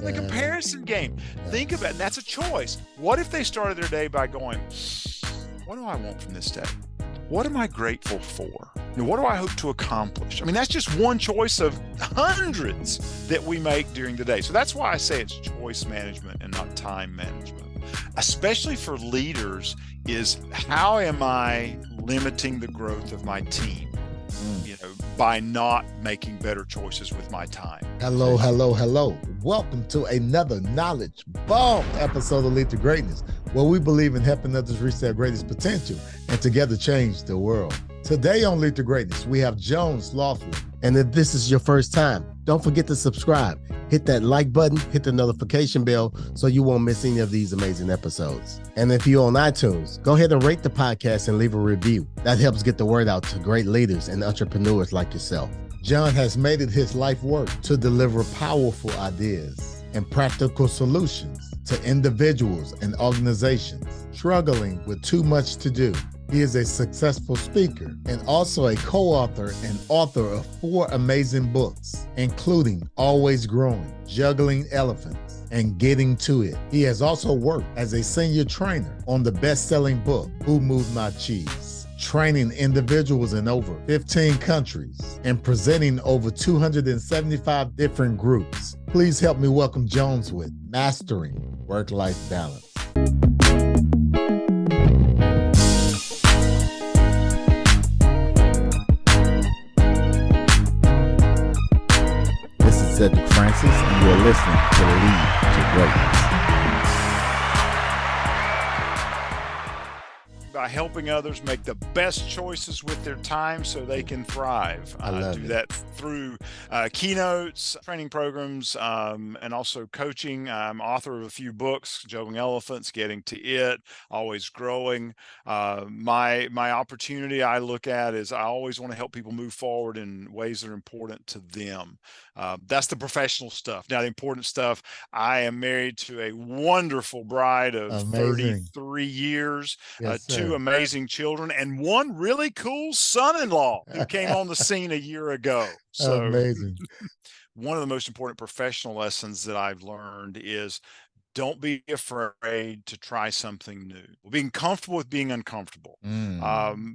The comparison game. Think about it. And that's a choice. What if they started their day by going, what do I want from this day? What am I grateful for? And what do I hope to accomplish? I mean, that's just one choice of hundreds that we make during the day. So that's why I say it's choice management and not time management. Especially for leaders, is how am I limiting the growth of my team? By not making better choices with my time. Hello, hello, hello. Welcome to another knowledge bomb episode of Lead to Greatness, where we believe in helping others reach their greatest potential and together change the world. Today on Lead to Greatness, we have Jones Laughlin. And if this is your first time, don't forget to subscribe. Hit that like button, hit the notification bell so you won't miss any of these amazing episodes. And if you're on iTunes, go ahead and rate the podcast and leave a review. That helps get the word out to great leaders and entrepreneurs like yourself. John has made it his life work to deliver powerful ideas and practical solutions to individuals and organizations struggling with too much to do. He is a successful speaker and also a co-author and author of 4 amazing books, including Always Growing, Juggling Elephants, and Getting to It. He has also worked as a senior trainer on the best-selling book, Who Moved My Cheese, training individuals in over 15 countries and presenting over 275 different groups. Please help me welcome Jones with Mastering Work-Life Balance. Cedric Francis, and you're listening to Lead to Greatness. By helping others make the best choices with their time so they can thrive. I do that through keynotes, training programs, and also coaching. I'm author of a few books, Juggling Elephants, Getting to It, Always Growing. My opportunity I look at is I always want to help people move forward in ways that are important to them. That's the professional stuff. Now, the important stuff, I am married to a wonderful bride of 33 years, Yes, 2 amazing children, and 1 really cool son-in-law who came on the scene a year ago. So amazing. One of the most important professional lessons that I've learned is don't be afraid to try something new. Being comfortable with being uncomfortable.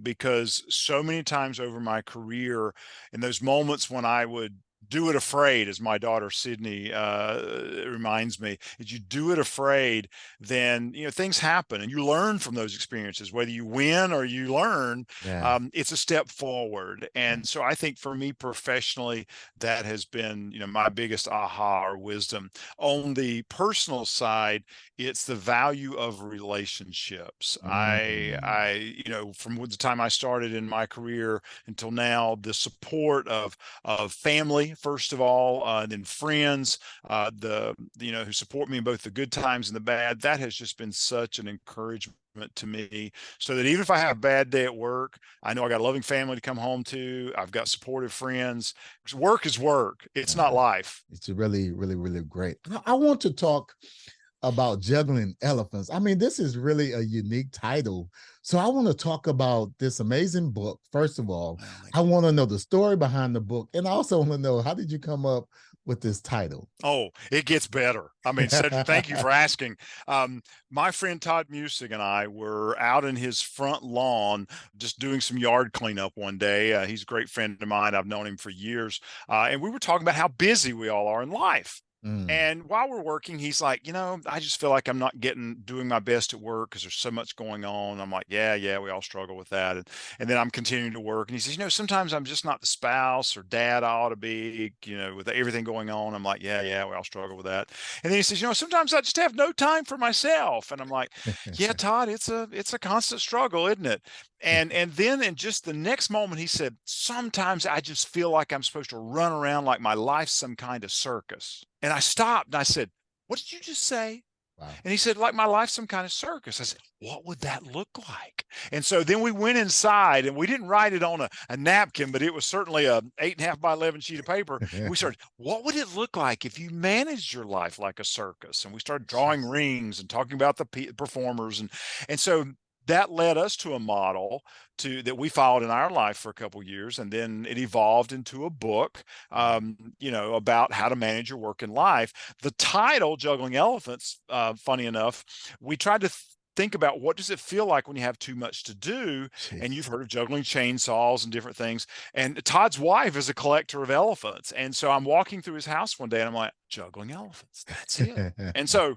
Because so many times over my career, in those moments when I would do it afraid, as my daughter Sydney reminds me, if you do it afraid, then things happen and you learn from those experiences. Whether you win or you learn, it's a step forward. And so I think for me professionally, that has been my biggest aha or wisdom. On the personal side, it's the value of relationships. I from the time I started in my career until now, the support of family, first of all, and then friends, who support me in both the good times and the bad. That has just been such an encouragement to me, so that even if I have a bad day at work, I know I got a loving family to come home to. I've got supportive friends. Work is work. It's not life. It's really, really, really great. I want to talk about Juggling Elephants. I mean, this is really a unique title. So I want to talk about this amazing book. First of all, I want to know the story behind the book. And I also want to know, how did you come up with this title? Oh, it gets better. I mean, Cedric, thank you for asking. My friend Todd Music and I were out in his front lawn just doing some yard cleanup one day. He's a great friend of mine. I've known him for years. And we were talking about how busy we all are in life. And while we're working, he's like, I just feel like I'm not doing my best at work because there's so much going on. I'm like, yeah, we all struggle with that. And then I'm continuing to work. And he says, sometimes I'm just not the spouse or dad I ought to be, with everything going on. I'm like, yeah, we all struggle with that. And then he says, sometimes I just have no time for myself. And I'm like, yeah, Todd, it's a constant struggle, isn't it? And then in just the next moment, he said, sometimes I just feel like I'm supposed to run around like my life's some kind of circus. And I stopped and I said, what did you just say? Wow. And he said, like my life's some kind of circus. I said, what would that look like? And so then we went inside, and we didn't write it on a napkin, but it was certainly a 8.5 by 11 sheet of paper. We started, what would it look like if you managed your life like a circus? And we started drawing rings and talking about the performers. And so that led us to a model that we followed in our life for a couple of years, and then it evolved into a book, about how to manage your work and life. The title, Juggling Elephants, funny enough, we tried to think about what does it feel like when you have too much to do. And Jeez. you've heard of juggling chainsaws and different things. And Todd's wife is a collector of elephants. And so I'm walking through his house one day and I'm like, juggling elephants, that's it. And so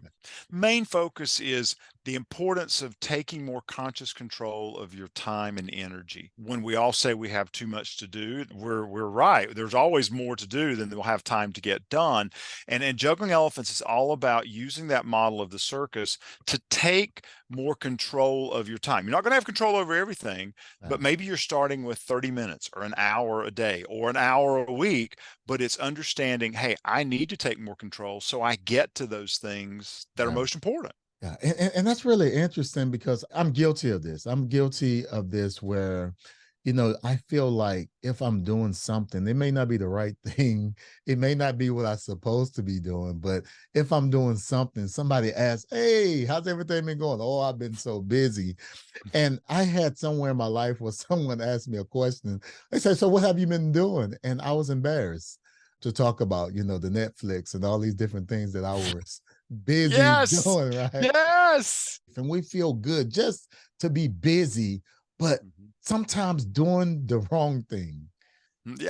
main focus is the importance of taking more conscious control of your time and energy. When we all say we have too much to do, we're right. There's always more to do than we'll have time to get done. And juggling elephants is all about using that model of the circus to take more control of your time. You're not going to have control over everything, but maybe you're starting with 30 minutes or an hour a day or an hour a week, but it's understanding, hey, I need to take more control so I get to those things that are most important. Yeah, and that's really interesting because I'm guilty of this. I'm guilty of this where, I feel like if I'm doing something, it may not be the right thing. It may not be what I'm supposed to be doing, but if I'm doing something, somebody asks, hey, how's everything been going? Oh, I've been so busy. And I had somewhere in my life where someone asked me a question. They said, so what have you been doing? And I was embarrassed to talk about, the Netflix and all these different things that I was busy Yes. doing, right? Yes. And we feel good just to be busy, but sometimes doing the wrong thing.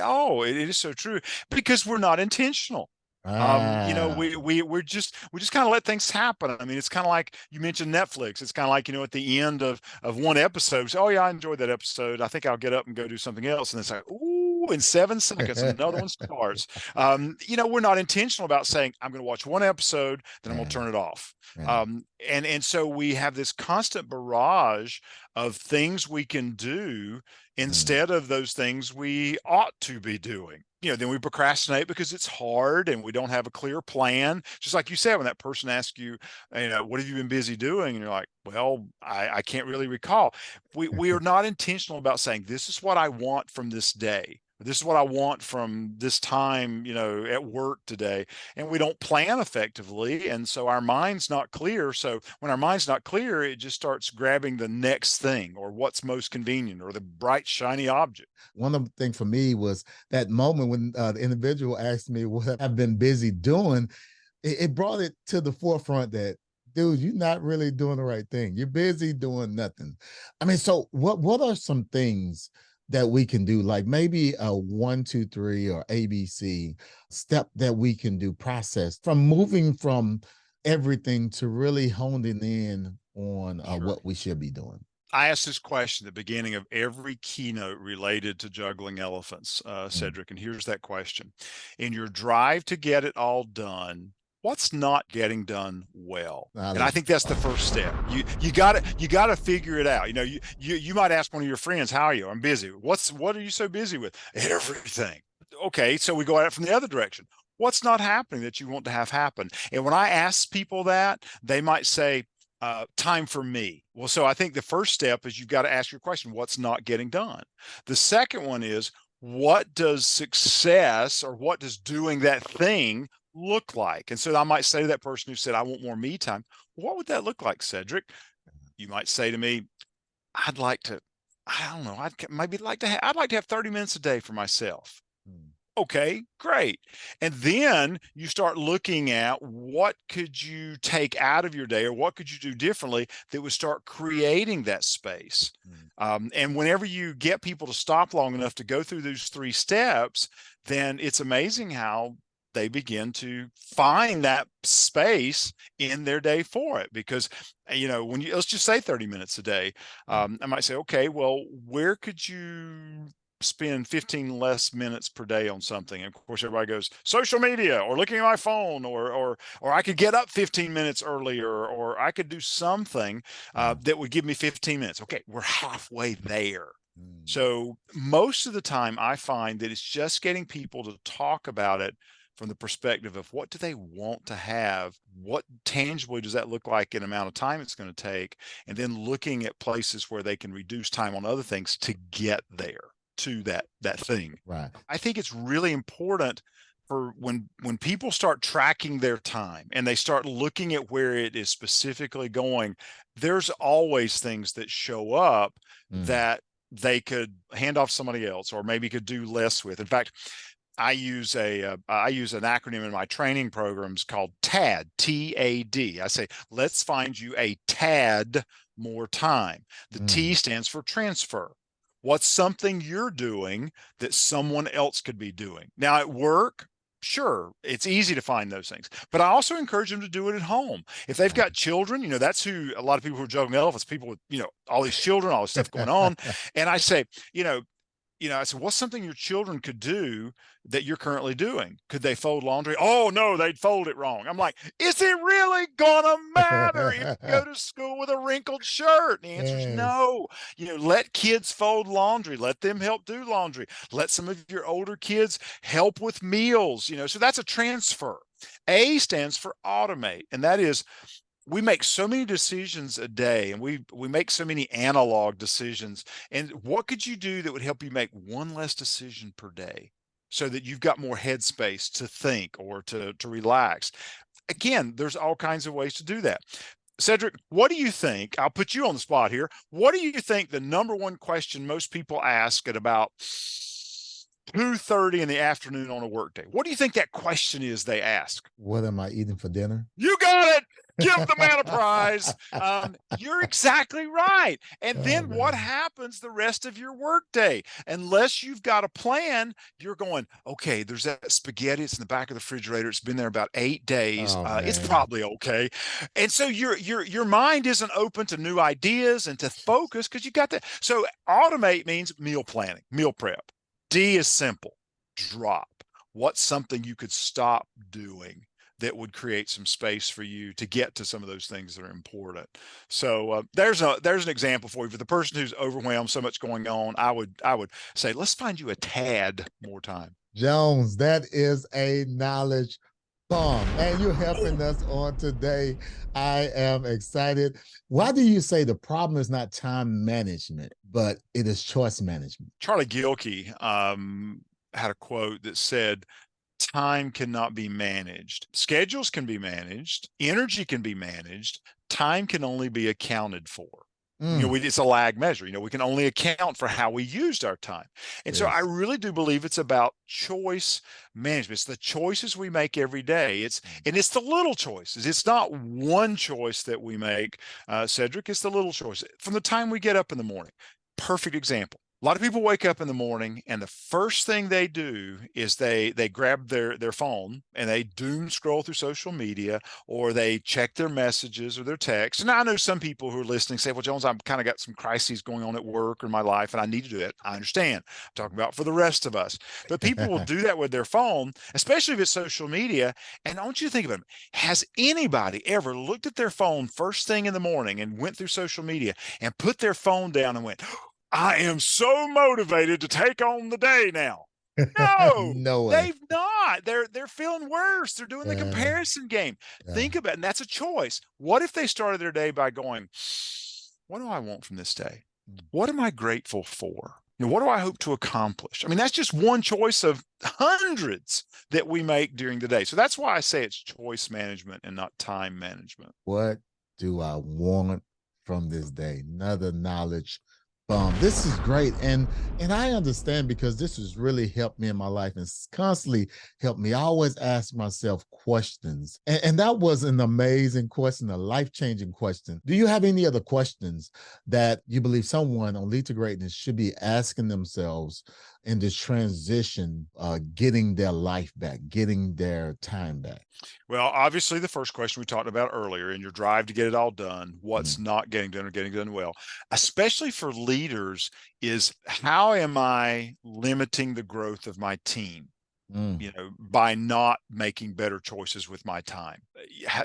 Oh, it is so true because we're not intentional. Ah, We just kind of let things happen. I mean, it's kind of like you mentioned Netflix. It's kind of like, at the end of one episode, say, oh yeah, I enjoyed that episode. I think I'll get up and go do something else. And it's like, ooh, in 7 seconds, another one starts. We're not intentional about saying, I'm going to watch one episode, then I'm going to turn it off. And so we have this constant barrage of things we can do instead of those things we ought to be doing. Then we procrastinate because it's hard and we don't have a clear plan. Just like you said, when that person asks you, what have you been busy doing? And you're like, well, I can't really recall. We are not intentional about saying, this is what I want from this day. This is what I want from this time, at work today. And we don't plan effectively. And so our mind's not clear. So when our mind's not clear, it just starts grabbing the next thing or what's most convenient or the bright, shiny object. One of the things for me was that moment when the individual asked me what I've been busy doing. It brought it to the forefront that, dude, you're not really doing the right thing. You're busy doing nothing. I mean, so what are some things that we can do, like maybe a 1, 2, 3 or ABC step that we can do, process from moving from everything to really honing in on what we should be doing? I ask this question at the beginning of every keynote related to juggling elephants, Cedric, and here's that question. In your drive to get it all done, what's not getting done well? And I think that's the first step. You gotta figure it out. You might ask one of your friends, how are you? I'm busy. What are you so busy with? Everything. Okay, so we go at it from the other direction. What's not happening that you want to have happen? And when I ask people that, they might say, time for me. Well, so I think the first step is you've got to ask your question, what's not getting done? The second one is, what does success or what does doing that thing look like? And so I might say to that person who said, I want more me time, what would that look like, Cedric? You might say to me, I'd like to, I don't know, I'd like to have 30 minutes a day for myself. Okay, great. And then you start looking at what could you take out of your day or what could you do differently that would start creating that space. And whenever you get people to stop long enough to go through those 3 steps, then it's amazing how they begin to find that space in their day for it. Because, when let's just say 30 minutes a day, I might say, okay, well, where could you spend 15 less minutes per day on something? And of course, everybody goes social media or looking at my phone, or I could get up 15 minutes earlier, or I could do something that would give me 15 minutes. Okay, we're halfway there. So most of the time I find that it's just getting people to talk about it from the perspective of what do they want to have, what tangibly does that look like in amount of time it's going to take, and then looking at places where they can reduce time on other things to get there to that thing. Right. I think it's really important for when people start tracking their time and they start looking at where it is specifically going, there's always things that show up that they could hand off somebody else or maybe could do less with. In fact, I use an acronym in my training programs called TAD, T-A-D. I say, let's find you a tad more time. The T stands for transfer. What's something you're doing that someone else could be doing? Now at work, sure, it's easy to find those things, but I also encourage them to do it at home. If they've got children, that's who a lot of people who are juggling elephants, people with, all these children, all this stuff going on. And I say, I said, what's something your children could do that you're currently doing? Could they fold laundry? Oh, no, they'd fold it wrong. I'm like, is it really gonna matter if you go to school with a wrinkled shirt? And the answer is no. Let kids fold laundry. Let them help do laundry. Let some of your older kids help with meals, so that's a transfer. A stands for automate, and that is, we make so many decisions a day, and we make so many analog decisions. And what could you do that would help you make one less decision per day so that you've got more headspace to think or to relax? Again, there's all kinds of ways to do that. Cedric, what do you think? I'll put you on the spot here. What do you think the number one question most people ask at about 2:30 in the afternoon on a workday? What do you think that question is they ask? What am I eating for dinner? You got it. Give the man a prize. You're exactly right. And then what happens the rest of your workday? Unless you've got a plan, you're going, okay, there's that spaghetti. It's in the back of the refrigerator. It's been there about 8 days. It's probably okay. And so your mind isn't open to new ideas and to focus because you got that. So automate means meal planning, meal prep. D is simple, drop. What's something you could stop doing that would create some space for you to get to some of those things that are important? So there's an example for you. For the person who's overwhelmed, so much going on, I would say, let's find you a tad more time. Jones, that is a knowledge bomb. Man, you're helping us on today. I am excited. Why do you say the problem is not time management, but it is choice management? Charlie Gilkey had a quote that said, time cannot be managed. Schedules can be managed. Energy can be managed. Time can only be accounted for. It's a lag measure. We can only account for how we used our time. And so I really do believe it's about choice management. It's the choices we make every day. It's the little choices. It's not one choice that we make, Cedric. It's the little choice. From the time we get up in the morning. Perfect example. A lot of people wake up in the morning and the first thing they do is they grab their phone and they doom scroll through social media, or they check their messages or their texts. And I know some people who are listening say, well, Jones, I've kind of got some crises going on at work or in my life and I need to do it. I understand. I'm talking about for the rest of us. But people will do that with their phone, especially if it's social media. And I want you to think about it. Has anybody ever looked at their phone first thing in the morning and went through social media and put their phone down and went, I am so motivated to take on the day now? No, no way. They've not. They're feeling worse. They're doing the comparison game. Think about it, and that's a choice. What if they started their day by going, what do I want from this day? What am I grateful for? What do I hope to accomplish? I mean, that's just one choice of hundreds that we make during the day. So that's why I say it's choice management and not time management. What do I want from this day? Another knowledge. This is great. And I understand, because this has really helped me in my life and constantly helped me. I always ask myself questions. And that was an amazing question, a life-changing question. Do you have any other questions that you believe someone on Lead to Greatness should be asking themselves in this transition, getting their life back, getting their time back? Well, obviously, the first question we talked about earlier, in your drive to get it all done, what's not getting done or getting done well, especially for leaders, is how am I limiting the growth of my team? By not making better choices with my time.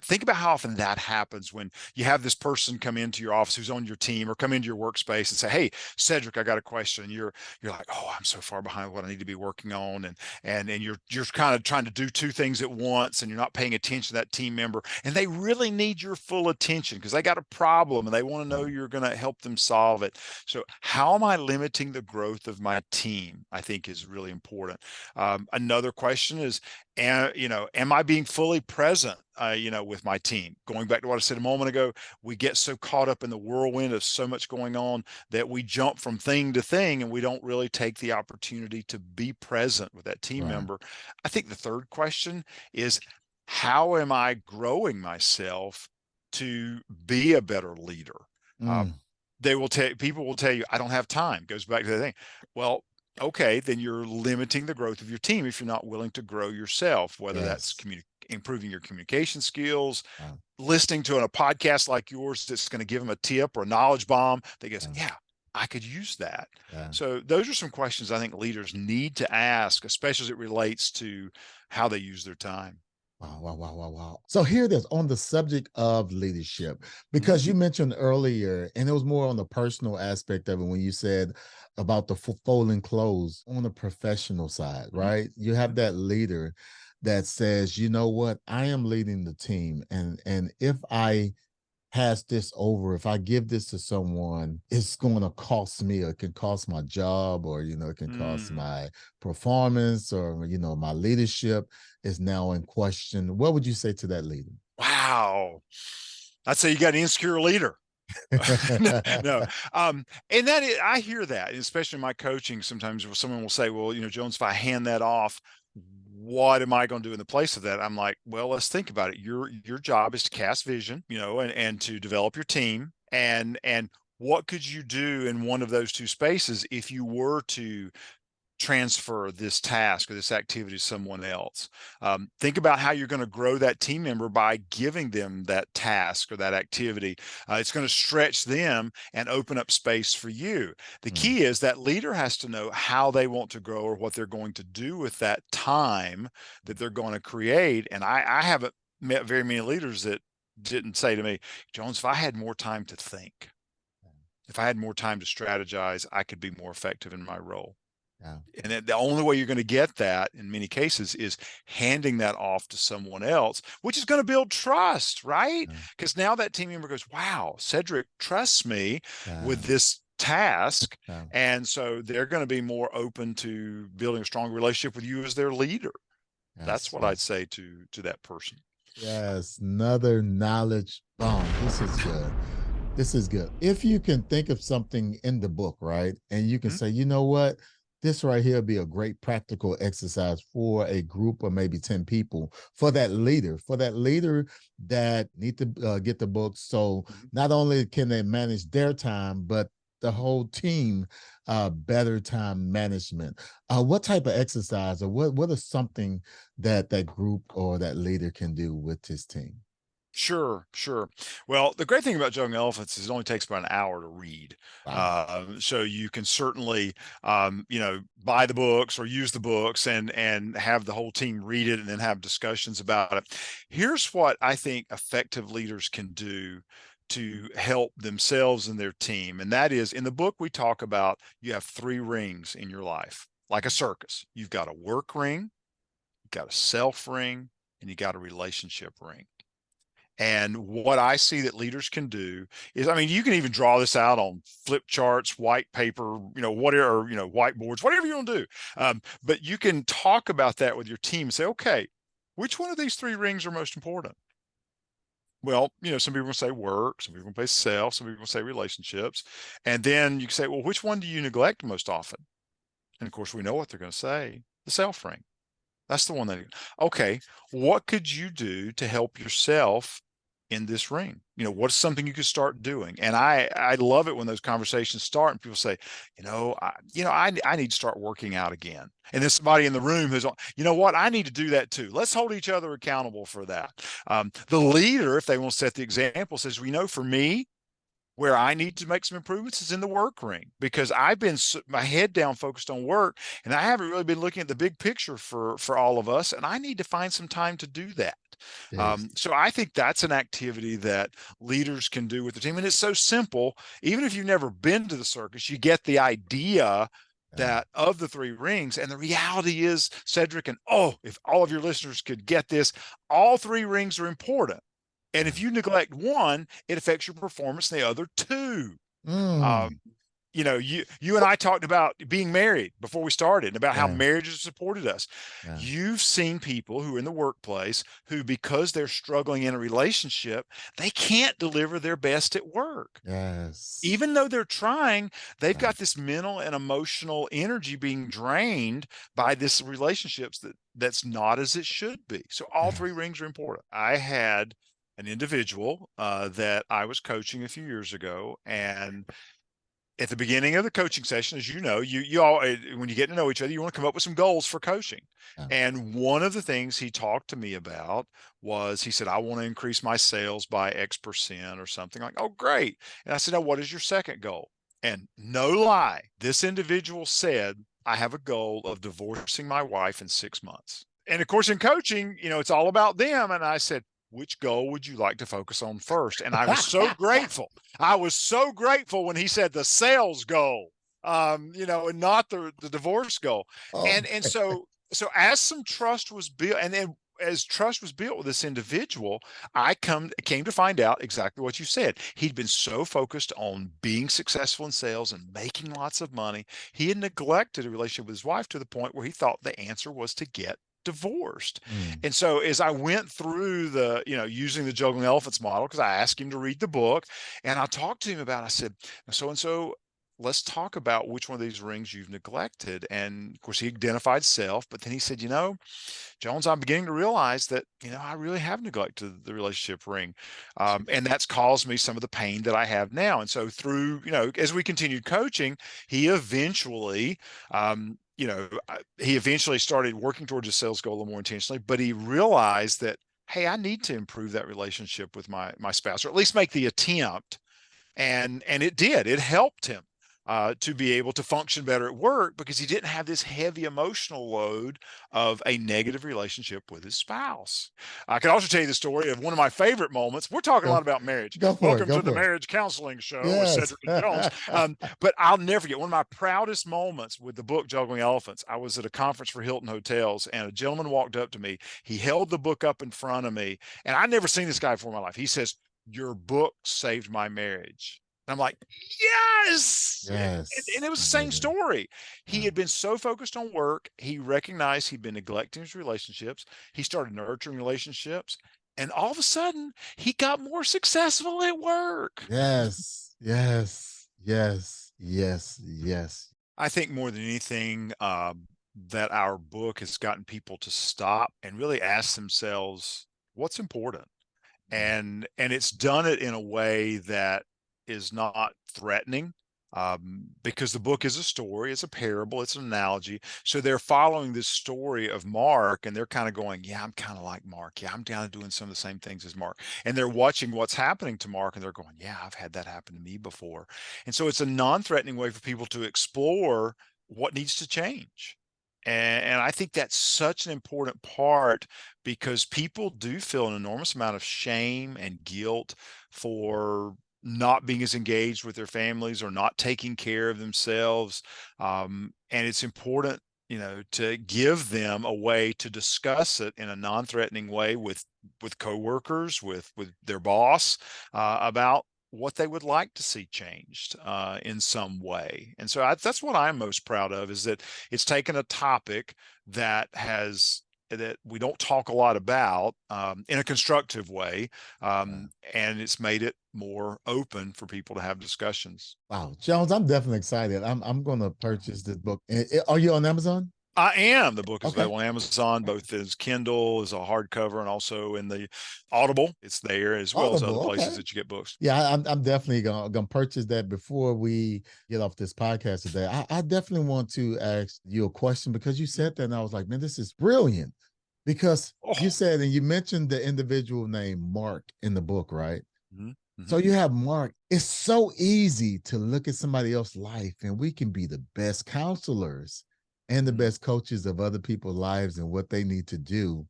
Think about how often that happens when you have this person come into your office who's on your team, or come into your workspace and say, hey, Cedric, I got a question. You're like, oh, I'm so far behind what I need to be working on. And you're kind of trying to do two things at once, and you're not paying attention to that team member. And they really need your full attention because they got a problem and they want to know you're going to help them solve it. So how am I limiting the growth of my team, I think, is really important. Another Another question is, am I being fully present, with my team? Going back to what I said a moment ago, we get so caught up in the whirlwind of so much going on that we jump from thing to thing and we don't really take the opportunity to be present with that team Right. member. I think the third question is, how am I growing myself to be a better leader? Uh, Mm. people will tell you, I don't have time. Goes back to the thing. Well, okay, then you're limiting the growth of your team if you're not willing to grow yourself, whether that's Yes. improving your communication skills, Wow. listening to a podcast like yours that's going to give them a tip or a knowledge bomb that goes, Yeah. yeah, I could use that. Yeah. So those are some questions I think leaders need to ask, especially as it relates to how they use their time. Wow, wow, wow, wow, wow. So here it is on the subject of leadership, Mhm. because you mentioned earlier, and it was more on the personal aspect of it when you said about the folding clothes on the professional side, Mhm. right? You have Mhm. that leader that says, you know what, I am leading the team. And if I pass this over, if I give this to someone, it's going to cost me, or it can cost my job, or, it can cost Mm. my performance, or, my leadership is now in question. What would you say to that leader? Wow. I'd say you got an insecure leader. No, no. And I hear that, especially in my coaching. Sometimes someone will say, well, Jones, if I hand that off, what am I going to do in the place of that? I'm like, well, let's think about it. Your job is to cast vision, and to develop your team. And what could you do in one of those two spaces if you were to transfer this task or this activity to someone else? Think about how you're going to grow that team member by giving them that task or that activity. It's going to stretch them and open up space for you. The Mm, key is that leader has to know how they want to grow or what they're going to do with that time that they're going to create. And I haven't met very many leaders that didn't say to me, Jones, if I had more time to think, if I had more time to strategize, I could be more effective in my role. yeah, And the only way you're going to get that in many cases is handing that off to someone else, which is going to build trust, right? yeah, Because now that team member goes, wow, Cedric trusts me with yeah, this task. yeah. And so they're going to be more open to building a strong relationship with you as their leader. That's Yes, what I'd yes. say to that person. Yes, another knowledge bomb. This is good. This is good. If you can think of something in the book, right, and you can Mhm. say, you know what, this right here would be a great practical exercise for a group of maybe 10 people, for that leader that need to get the book. So Mhm. not only can they manage their time, but the whole team better time management. What type of exercise, or what is something that that group or that leader can do with his team? Sure, sure. Well, the great thing about juggling elephants is it only takes about an hour to read. Wow. So you can certainly, buy the books or use the books and have the whole team read it and then have discussions about it. Here's what I think effective leaders can do to help themselves and their team. And that is, in the book, we talk about you have three rings in your life, like a circus. You've got a work ring, you've got a self ring, and you got a relationship ring. And what I see that leaders can do is, I mean, you can even draw this out on flip charts, white paper, whatever, whiteboards, whatever you want to do. But you can talk about that with your team and say, okay, which one of these three rings are most important? Well, some people will say work, some people will say self, some people will say relationships. And then you can say, well, which one do you neglect most often? And of course, we know what they're going to say, the self ring. That's the one that, okay, what could you do to help yourself in this ring? What's something you could start doing? And I love it when those conversations start and people say, I need to start working out again. And there's somebody in the room who's on, you know what? I need to do that too. Let's hold each other accountable for that. The leader, if they want to set the example, says, we know for me, where I need to make some improvements is in the work ring, because I've been my head down focused on work and I haven't really been looking at the big picture for all of us. And I need to find some time to do that. Yes. So I think that's an activity that leaders can do with the team. And it's so simple. Even if you've never been to the circus, you get the idea Yeah. that of the three rings. And the reality is, Cedric, and oh, if all of your listeners could get this, all three rings are important. And Yeah. if you neglect one, it affects your performance in the other two. Um, Mm. you and I talked about being married before we started and about how Yeah. marriages supported us. Yeah. You've seen people who are in the workplace who, because they're struggling in a relationship, they can't deliver their best at work. Yes. Even though they're trying, they've Right. got this mental and emotional energy being drained by this relationships that's not as it should be. So all three Yes. rings are important. I had an individual that I was coaching a few years ago, and at the beginning of the coaching session, as you know, you all when you get to know each other, you want to come up with some goals for coaching. Yeah. And one of the things he talked to me about was, he said, I want to increase my sales by X% or something. Like, oh, great. And I said, now what is your second goal? And no lie, this individual said, I have a goal of divorcing my wife in 6 months. And of course, in coaching, it's all about them. And I said, which goal would you like to focus on first? And I was so grateful. I was so grateful when he said the sales goal, and not the divorce goal. Oh, And so as some trust was built, and then as trust was built with this individual, I came to find out exactly what you said. He'd been so focused on being successful in sales and making lots of money, he had neglected a relationship with his wife to the point where he thought the answer was to get divorced. And so as I went through using the juggling elephants model, because I asked him to read the book, and I talked to him about, I said, so and so, let's talk about which one of these rings you've neglected. And of course, he identified self, but then he said, Jones, I'm beginning to realize that, I really have neglected the relationship ring. And that's caused me some of the pain that I have now. And so through, as we continued coaching, he eventually, he eventually started working towards a sales goal a little more intentionally, but he realized that, hey, I need to improve that relationship with my spouse, or at least make the attempt. And it did. It helped him to be able to function better at work, because he didn't have this heavy emotional load of a negative relationship with his spouse. I can also tell you the story of one of my favorite moments. We're talking a go, lot about marriage. go for it. Welcome Go to the for it. Marriage Counseling Show with Yes. Cedric and Jones. But I'll never forget one of my proudest moments with the book Juggling Elephants. I was at a conference for Hilton Hotels, and a gentleman walked up to me. He held the book up in front of me, and I'd never seen this guy before in my life. He says, "Your book saved my marriage." And I'm like, yes. And Yes. it was the same Amazing. story. He Yeah. had been so focused on work, he recognized he'd been neglecting his relationships. He started nurturing relationships. And all of a sudden, he got more successful at work. Yes. Yes. Yes. Yes. Yes. I think more than anything, that our book has gotten people to stop and really ask themselves, what's important? And it's done it in a way that is not threatening, because the book is a story, it's a parable, it's an analogy. So they're following this story of Mark, and they're kind of going, yeah, I'm kind of like Mark. Yeah, I'm kind of doing some of the same things as Mark. And they're watching what's happening to Mark, and they're going, yeah, I've had that happen to me before. And so it's a non-threatening way for people to explore what needs to change. And I think that's such an important part, because people do feel an enormous amount of shame and guilt for not being as engaged with their families or not taking care of themselves. And it's important, to give them a way to discuss it in a non-threatening way with coworkers, with their boss, about what they would like to see changed in some way. And so that's what I'm most proud of, is that it's taken a topic that we don't talk a lot about, in a constructive way, and it's made it more open for people to have discussions. Wow, Jones, I'm definitely excited. I'm going to purchase this book. Are you on Amazon? I am. The book is Okay. available on Amazon, both as Kindle, as a hardcover, and also in the Audible. It's there, as well as other Audible. places Okay. that you get books. Yeah, I'm definitely gonna purchase that before we get off this podcast today. I definitely want to ask you a question, because you said that, and I was like, man, this is brilliant. Because you Oh. said, and you mentioned the individual named Mark in the book, right? Mm-hmm. So Mm-hmm. you have Mark. It's so easy to look at somebody else's life, and we can be the best counselors and the Mm-hmm. best coaches of other people's lives and what they need to do.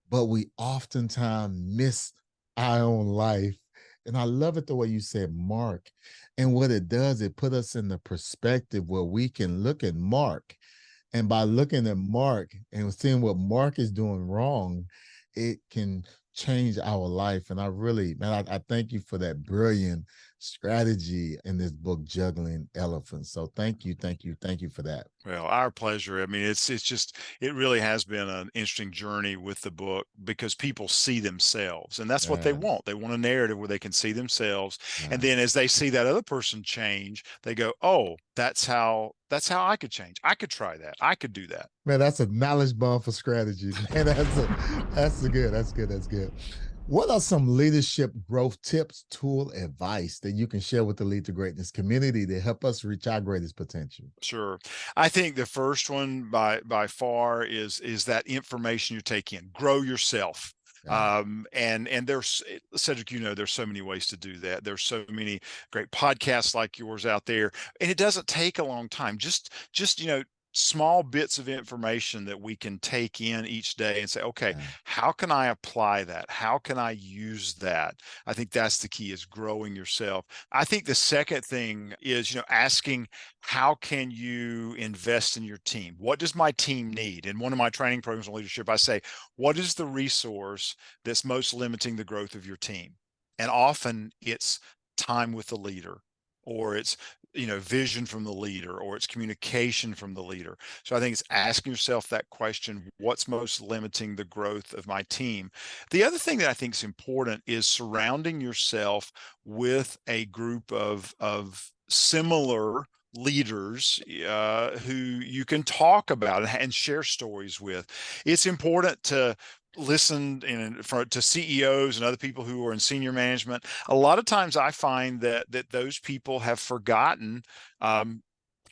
But we oftentimes miss our own life. And I love it the way you said Mark. And what it does, it put us in the perspective where we can look at Mark. And by looking at Mark and seeing what Mark is doing wrong, it can change our life. And I really, man, I thank you for that brilliant strategy in this book, Juggling Elephants. So thank you for that. Well, our pleasure. I mean, it's just, it really has been an interesting journey with the book because people see themselves, and that's what they Yes. want. They want a narrative where they can see themselves. And Wow. then as they see that other person change, they go, oh, that's how I could change. I could try that. I could do that. Man, that's a knowledge bomb for strategy. Man, that's good. That's good. That's good. What are some leadership growth tips, tool, advice that you can share with the Lead to Greatness community to help us reach our greatest potential? Sure. I think the first one by far is that information you take in. Grow yourself. Yeah. And there's, Cedric, there's so many ways to do that. There's so many great podcasts like yours out there, and it doesn't take a long time. Just small bits of information that we can take in each day and say, okay, Yeah. how can I apply that? How can I use that? I think that's the key, is growing yourself. I think the second thing is, asking, how can you invest in your team? What does my team need? In one of my training programs on leadership, I say, what is the resource that's most limiting the growth of your team? And often it's time with the leader, or it's vision from the leader, or it's communication from the leader. So I think it's asking yourself that question: what's most limiting the growth of my team? The other thing that I think is important is surrounding yourself with a group of similar leaders who you can talk about and share stories with. It's important to listen to CEOs and other people who are in senior management. A lot of times I find that those people have forgotten kind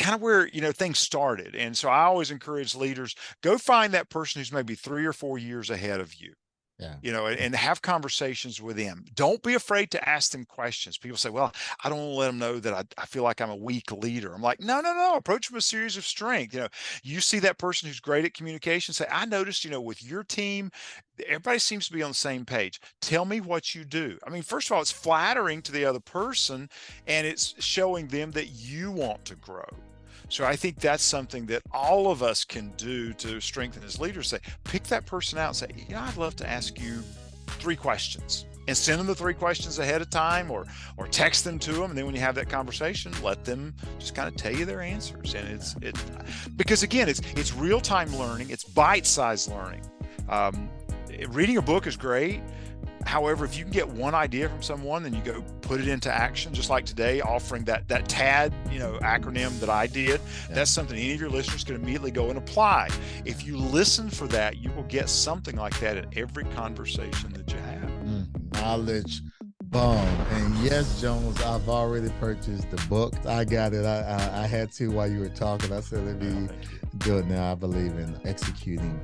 of where things started. And so I always encourage leaders, go find that person who's maybe 3 or 4 years ahead of you. Yeah. And have conversations with them. Don't be afraid to ask them questions. People say, well, I don't want to let them know that I feel like I'm a weak leader. I'm like, no. Approach them with a series of strength. You see that person who's great at communication, say, I noticed, with your team, everybody seems to be on the same page. Tell me what you do. I mean, first of all, it's flattering to the other person, and it's showing them that you want to grow. So I think that's something that all of us can do to strengthen as leaders. Say, pick that person out and say, I'd love to ask you 3 questions, and send them the 3 questions ahead of time, or text them to them. And then when you have that conversation, let them just kind of tell you their answers. And because again, it's real-time learning. It's bite-sized learning. Reading a book is great. However, if you can get one idea from someone, then you go put it into action, just like today, offering that TAD, acronym that I did. Yeah. That's something any of your listeners can immediately go and apply. If you listen for that, you will get something like that in every conversation that you have. Knowledge bomb. And yes, Jones, I've already purchased the book. I got it. I had to while you were talking. I said, let me do it now. I believe in executing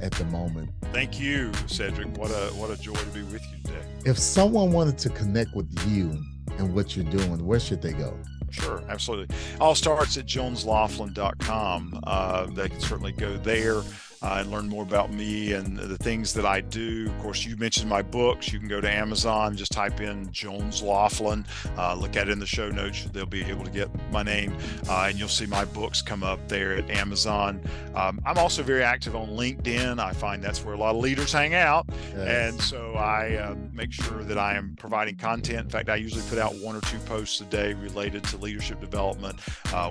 at the moment. Thank you, Cedric. What a joy to be with you today. If someone wanted to connect with you and what you're doing, where should they go? Sure, absolutely. All starts at joneslaughlin.com. They can certainly go there and learn more about me and the things that I do. Of course, you mentioned my books. You can go to Amazon, just type in Jones Laughlin, look at it in the show notes. They'll be able to get my name, and you'll see my books come up there at Amazon. I'm also very active on LinkedIn. I find that's where a lot of leaders hang out. Yes. And so I make sure that I am providing content. In fact, I usually put out 1 or 2 posts a day related to leadership development,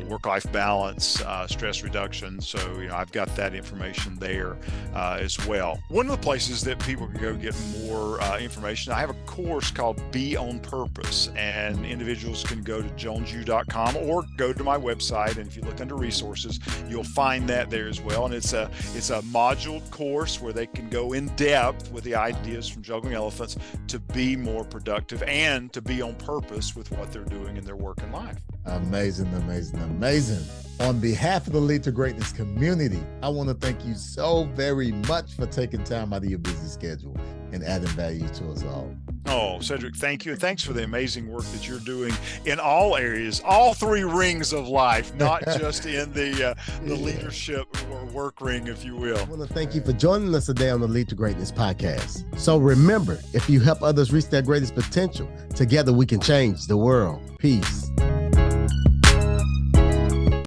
work-life balance, stress reduction. So, I've got that information there as well. One of the places that people can go get more information, I have a course called Be on Purpose, and individuals can go to jonesu.com or go to my website, and if you look under resources, you'll find that there as well. And it's a module course where they can go in depth with the ideas from Juggling Elephants to be more productive and to be on purpose with what they're doing in their work and life. Amazing. On behalf of the Lead to Greatness community, I want to thank you so very much for taking time out of your busy schedule and adding value to us all. Oh, Cedric, thank you. And thanks for the amazing work that you're doing in all areas, all 3 rings of life, not just in the leadership or work ring, if you will. I want to thank you for joining us today on the Lead to Greatness podcast. So remember, if you help others reach their greatest potential, together we can change the world. Peace.